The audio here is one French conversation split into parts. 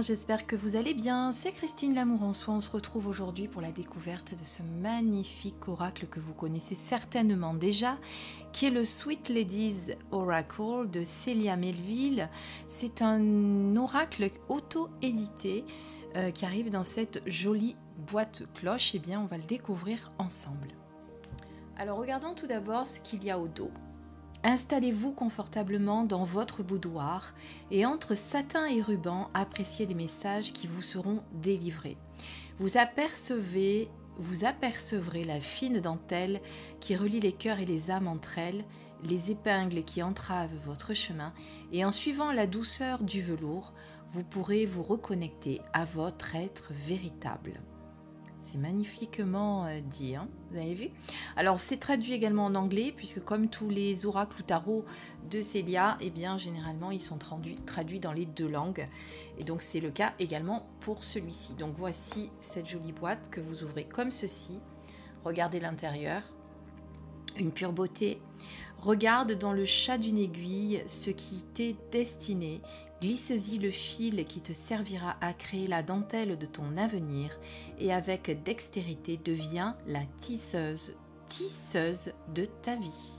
bien, j'espère que vous allez bien. C'est Christine L'Amour en Soi. On se retrouve aujourd'hui pour la découverte de ce magnifique oracle que vous connaissez certainement déjà, qui est le Sweet Ladies Oracle de Célia Melville. C'est un oracle auto-édité qui arrive dans cette jolie boîte cloche. Eh bien, on va le découvrir ensemble. Alors, regardons tout d'abord ce qu'il y a au dos. Installez-vous confortablement dans votre boudoir et entre satin et ruban, appréciez les messages qui vous seront délivrés. Vous apercevrez la fine dentelle qui relie les cœurs et les âmes entre elles, les épingles qui entravent votre chemin, et en suivant la douceur du velours, vous pourrez vous reconnecter à votre être véritable. C'est magnifiquement dit, hein, vous avez vu? Alors, c'est traduit également en anglais, puisque comme tous les oracles ou tarots de Célia, eh bien, généralement, ils sont traduits dans les deux langues. Et donc, c'est le cas également pour celui-ci. Donc, voici cette jolie boîte que vous ouvrez comme ceci. Regardez l'intérieur. Une pure beauté. Regarde dans le chat d'une aiguille ce qui t'est destiné. Glisse-y le fil qui te servira à créer la dentelle de ton avenir et avec dextérité deviens la tisseuse de ta vie.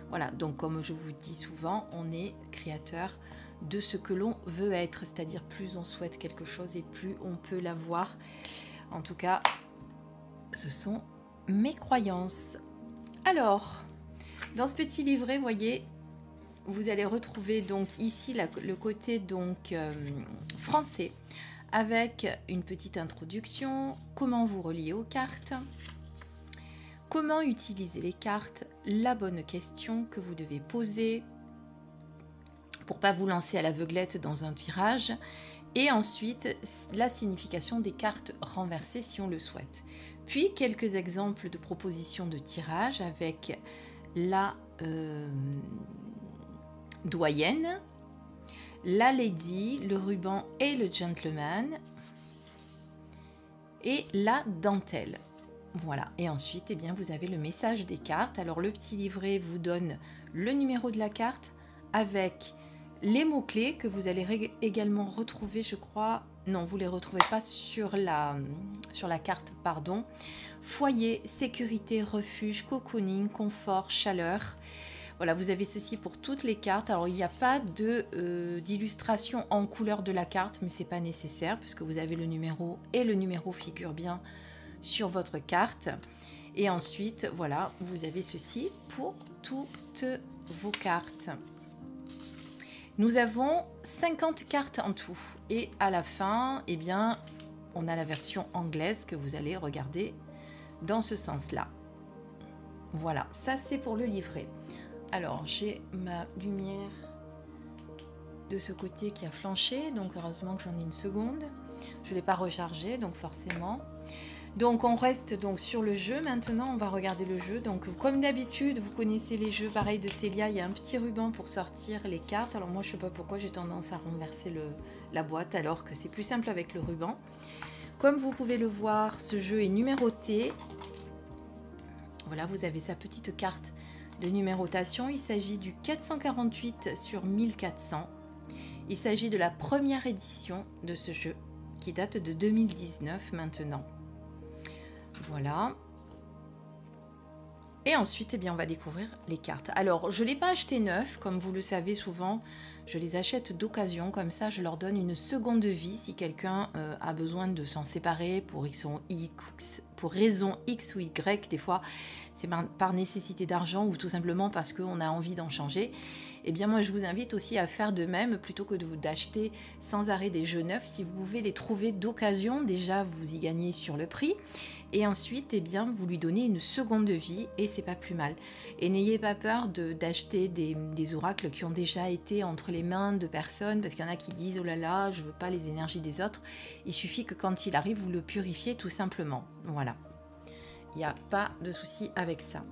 Voilà, donc comme je vous dis souvent, on est créateur de ce que l'on veut être, c'est-à-dire plus on souhaite quelque chose et plus on peut l'avoir. En tout cas, ce sont mes croyances. Alors, dans ce petit livret, voyez, vous allez retrouver donc ici le côté donc français avec une petite introduction, comment vous relier aux cartes, comment utiliser les cartes, la bonne question que vous devez poser pour pas vous lancer à l'aveuglette dans un tirage, et ensuite la signification des cartes renversées si on le souhaite. Puis quelques exemples de propositions de tirage avec la doyenne, la lady, le ruban et le gentleman, et la dentelle. Voilà, et ensuite eh bien, vous avez le message des cartes. Alors le petit livret vous donne le numéro de la carte avec les mots-clés que vous allez également retrouver, je crois, non, vous ne les retrouvez pas sur la carte, pardon. Foyer, sécurité, refuge, cocooning, confort, chaleur. Voilà, vous avez ceci pour toutes les cartes. Alors, il n'y a pas d'illustration en couleur de la carte, mais ce n'est pas nécessaire puisque vous avez le numéro et le numéro figure bien sur votre carte. Et ensuite, voilà, vous avez ceci pour toutes vos cartes. Nous avons 50 cartes en tout. Et à la fin, eh bien, on a la version anglaise que vous allez regarder dans ce sens-là. Voilà, ça c'est pour le livret. Alors, j'ai ma lumière de ce côté qui a flanché, donc heureusement que j'en ai une seconde. Je ne l'ai pas rechargé, donc forcément. Donc, on reste donc sur le jeu. Maintenant, on va regarder le jeu. Donc, comme d'habitude, vous connaissez les jeux pareil de Célia. Il y a un petit ruban pour sortir les cartes. Alors, moi, je ne sais pas pourquoi j'ai tendance à renverser la boîte, alors que c'est plus simple avec le ruban. Comme vous pouvez le voir, ce jeu est numéroté. Voilà, vous avez sa petite carte de numérotation. Il s'agit du 448 sur 1400. Il s'agit de la première édition de ce jeu qui date de 2019 maintenant. Voilà. Et ensuite, eh bien, on va découvrir les cartes. Alors, je ne l'ai pas acheté neuf, comme vous le savez souvent. Je les achète d'occasion, comme ça je leur donne une seconde vie si quelqu'un a besoin de s'en séparer pour raison X ou Y. Des fois, c'est par nécessité d'argent ou tout simplement parce qu'on a envie d'en changer. Eh bien, moi, je vous invite aussi à faire de même plutôt que d'acheter sans arrêt des jeux neufs. Si vous pouvez les trouver d'occasion, déjà, vous y gagnez sur le prix. Et ensuite, eh bien, vous lui donnez une seconde vie et c'est pas plus mal. Et n'ayez pas peur d'acheter des oracles qui ont déjà été entre les mains de personnes, parce qu'il y en a qui disent « Oh là là, je veux pas les énergies des autres ». Il suffit que quand il arrive, vous le purifiez tout simplement. Voilà. Il n'y a pas de souci avec ça.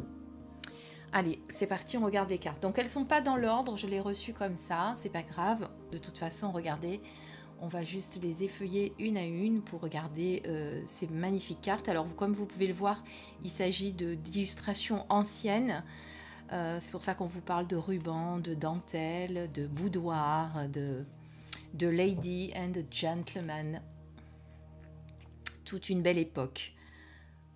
Allez, c'est parti, on regarde les cartes. Donc, elles ne sont pas dans l'ordre, je les ai reçues comme ça, c'est pas grave. De toute façon, regardez, on va juste les effeuiller une à une pour regarder ces magnifiques cartes. Alors, comme vous pouvez le voir, il s'agit d'illustrations anciennes. C'est pour ça qu'on vous parle de ruban, de dentelle, de boudoir, The Lady and the Gentleman. Toute une belle époque.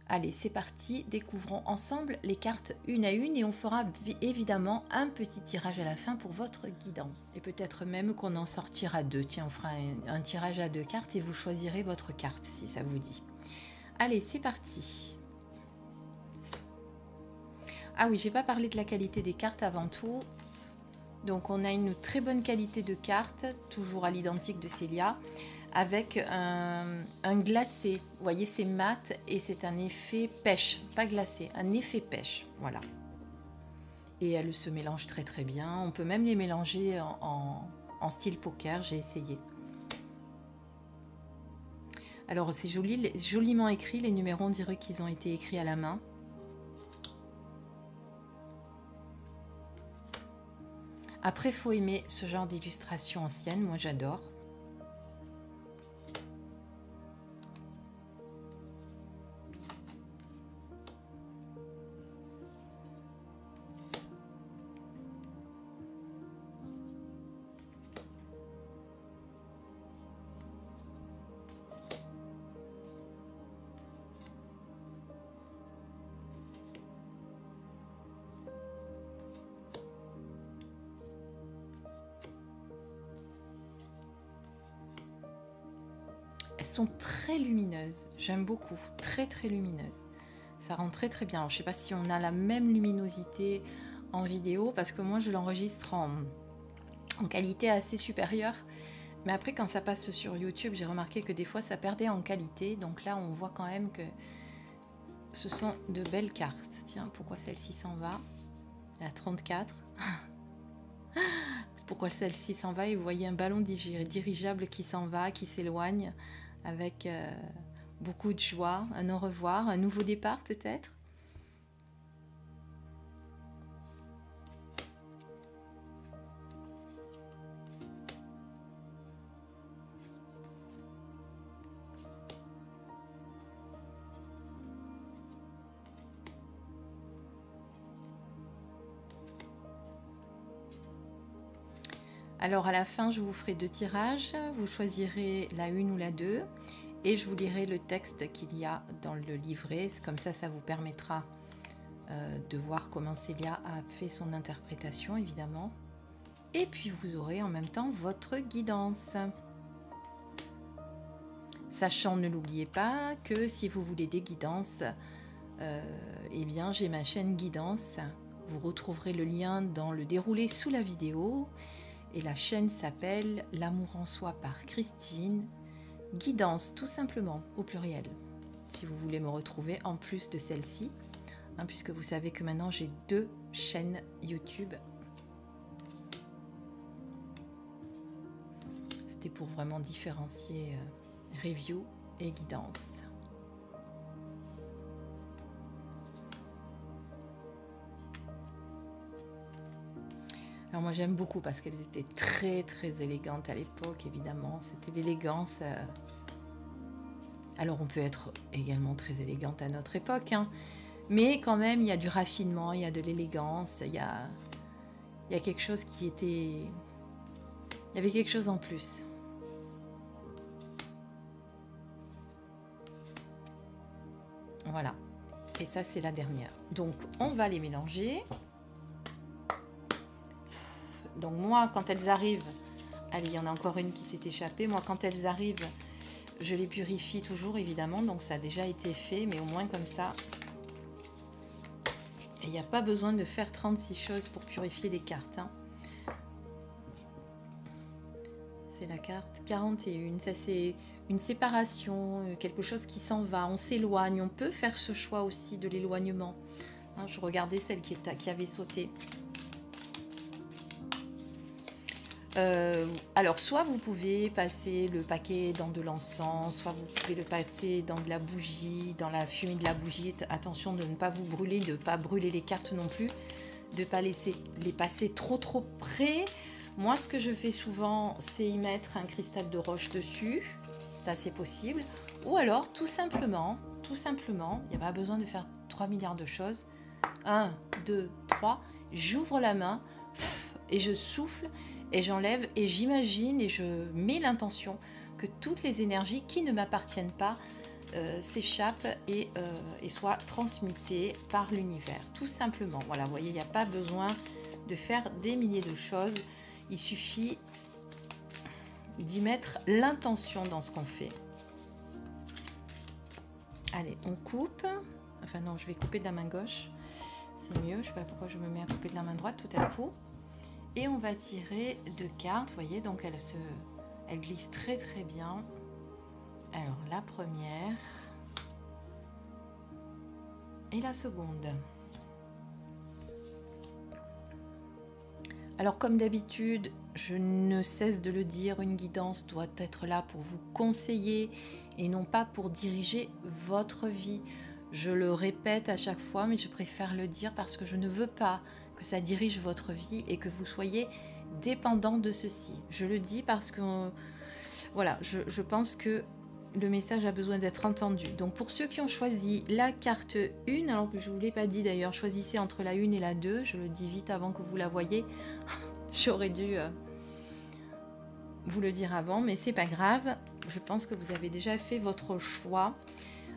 Allez, c'est parti, découvrons ensemble les cartes une à une et on fera évidemment un petit tirage à la fin pour votre guidance. Et peut-être même qu'on en sortira deux. Tiens, on fera un tirage à 2 cartes et vous choisirez votre carte si ça vous dit. Allez, c'est parti. Ah oui, j'ai pas parlé de la qualité des cartes avant tout. Donc on a une très bonne qualité de cartes, toujours à l'identique de Célia, avec un glacé. Vous voyez, c'est mat et c'est un effet pêche, pas glacé, un effet pêche, voilà. Et elles se mélangent très très bien. On peut même les mélanger en style poker, j'ai essayé. Alors c'est joli, joliment écrit, les numéros, on dirait qu'ils ont été écrits à la main. Après, il faut aimer ce genre d'illustration ancienne, moi j'adore. Elles sont très lumineuses, j'aime beaucoup, très très lumineuses. Ça rend très très bien. Alors, je ne sais pas si on a la même luminosité en vidéo parce que moi je l'enregistre en qualité assez supérieure. Mais après quand ça passe sur YouTube, j'ai remarqué que des fois ça perdait en qualité. Donc là on voit quand même que ce sont de belles cartes. Tiens, pourquoi celle-ci s'en va? La 34. Pourquoi celle-ci s'en va et vous voyez un ballon dirigeable qui s'en va, qui s'éloigne avec beaucoup de joie, un au revoir, un nouveau départ peut-être. Alors à la fin, je vous ferai 2 tirages, vous choisirez la 1 ou la 2 et je vous lirai le texte qu'il y a dans le livret. Comme ça vous permettra de voir comment Célia a fait son interprétation évidemment. Et puis vous aurez en même temps votre guidance. Sachant, ne l'oubliez pas, que si vous voulez des guidances, eh bien j'ai ma chaîne guidance. Vous retrouverez le lien dans le déroulé sous la vidéo. Et la chaîne s'appelle L'amour en soi par Christine. Guidance tout simplement au pluriel. Si vous voulez me retrouver en plus de celle-ci, hein, puisque vous savez que maintenant j'ai 2 chaînes YouTube. C'était pour vraiment différencier review et guidance. Alors moi j'aime beaucoup parce qu'elles étaient très très élégantes à l'époque, évidemment. C'était l'élégance. Alors on peut être également très élégante à notre époque, hein. Mais quand même il y a du raffinement, il y a de l'élégance, il y a quelque chose qui était... Il y avait quelque chose en plus. Voilà. Et ça c'est la dernière. Donc on va les mélanger. Donc moi, quand elles arrivent, allez, il y en a encore une qui s'est échappée. Moi, quand elles arrivent, je les purifie toujours, évidemment. Donc ça a déjà été fait, mais au moins comme ça. Et il n'y a pas besoin de faire 36 choses pour purifier des cartes, hein. C'est la carte 41. Ça, c'est une séparation, quelque chose qui s'en va. On s'éloigne. On peut faire ce choix aussi de l'éloignement. Hein, je regardais celle qui avait sauté. Alors soit vous pouvez passer le paquet dans de l'encens, soit vous pouvez le passer dans de la bougie, dans la fumée de la bougie. Attention de ne pas vous brûler, de ne pas brûler les cartes non plus, de ne pas laisser les passer trop près. Moi ce que je fais souvent c'est y mettre un cristal de roche dessus, ça c'est possible. Ou alors tout simplement, il n'y a pas besoin de faire 3 milliards de choses. 1, 2, 3, j'ouvre la main et je souffle. et j'enlève et j'imagine et je mets l'intention que toutes les énergies qui ne m'appartiennent pas s'échappent et soient transmutées par l'univers, tout simplement. Voilà, vous voyez, il n'y a pas besoin de faire des milliers de choses, il suffit d'y mettre l'intention dans ce qu'on fait. Allez, on coupe. Enfin non, je vais couper de la main gauche. C'est mieux, je ne sais pas pourquoi je me mets à couper de la main droite tout à coup. Et on va tirer 2 cartes, vous voyez, donc elle glisse très très bien. Alors la première et la seconde. Alors comme d'habitude, je ne cesse de le dire, une guidance doit être là pour vous conseiller et non pas pour diriger votre vie. Je le répète à chaque fois, mais je préfère le dire parce que je ne veux pas que ça dirige votre vie et que vous soyez dépendant de ceci. Je le dis parce que voilà, je pense que le message a besoin d'être entendu. Donc pour ceux qui ont choisi la carte 1, alors que je ne vous l'ai pas dit d'ailleurs, choisissez entre la 1 et la 2, je le dis vite avant que vous la voyez. J'aurais dû vous le dire avant, mais c'est pas grave. Je pense que vous avez déjà fait votre choix.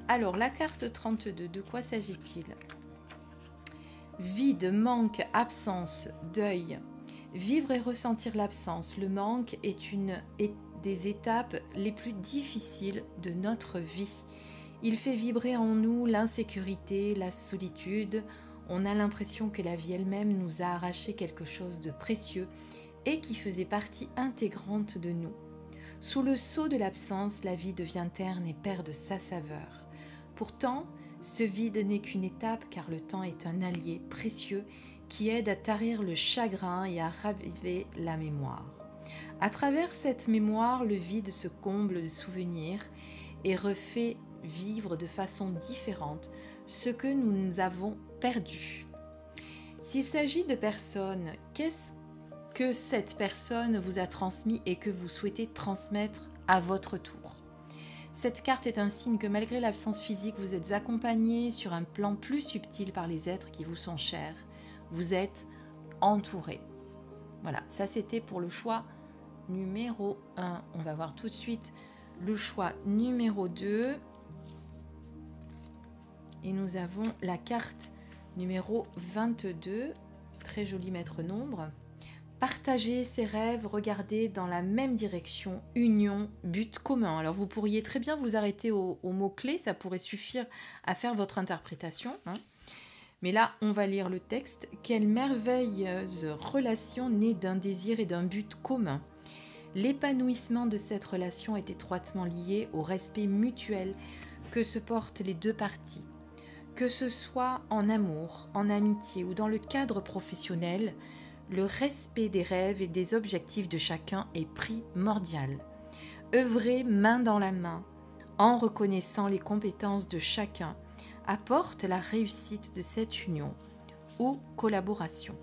Alors la carte 32, de quoi s'agit-il? Vide, manque, absence, deuil. Vivre et ressentir l'absence, le manque est une des étapes les plus difficiles de notre vie. Il fait vibrer en nous l'insécurité, la solitude. On a l'impression que la vie elle-même nous a arraché quelque chose de précieux et qui faisait partie intégrante de nous. Sous le sceau de l'absence, la vie devient terne et perd de sa saveur. Pourtant, ce vide n'est qu'une étape car le temps est un allié précieux qui aide à tarir le chagrin et à raviver la mémoire. À travers cette mémoire, le vide se comble de souvenirs et refait vivre de façon différente ce que nous avons perdu. S'il s'agit de personnes, qu'est-ce que cette personne vous a transmis et que vous souhaitez transmettre à votre tour? Cette carte est un signe que malgré l'absence physique, vous êtes accompagné sur un plan plus subtil par les êtres qui vous sont chers. Vous êtes entouré. Voilà, ça c'était pour le choix numéro 1. On va voir tout de suite le choix numéro 2. Et nous avons la carte numéro 22. Très joli maître nombre. Partager ses rêves, regarder dans la même direction, union, but commun. Alors vous pourriez très bien vous arrêter au mot-clé, ça pourrait suffire à faire votre interprétation. Mais là, on va lire le texte. Quelle merveilleuse relation née d'un désir et d'un but commun. L'épanouissement de cette relation est étroitement lié au respect mutuel que se portent les deux parties. Que ce soit en amour, en amitié ou dans le cadre professionnel, le respect des rêves et des objectifs de chacun est primordial. Œuvrer main dans la main, en reconnaissant les compétences de chacun, apporte la réussite de cette union ou collaboration.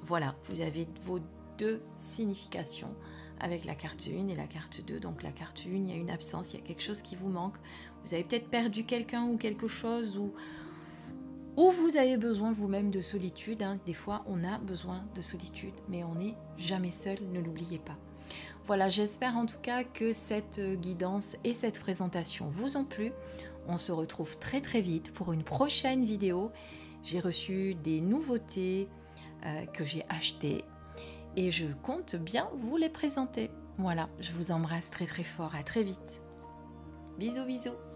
Voilà, vous avez vos 2 significations avec la carte 1 et la carte 2. Donc la carte 1, il y a une absence, il y a quelque chose qui vous manque. Vous avez peut-être perdu quelqu'un ou quelque chose ou vous avez besoin vous-même de solitude. Des fois, on a besoin de solitude, mais on n'est jamais seul, ne l'oubliez pas. Voilà, j'espère en tout cas que cette guidance et cette présentation vous ont plu. On se retrouve très très vite pour une prochaine vidéo. J'ai reçu des nouveautés que j'ai achetées et je compte bien vous les présenter. Voilà, je vous embrasse très très fort, à très vite. Bisous bisous.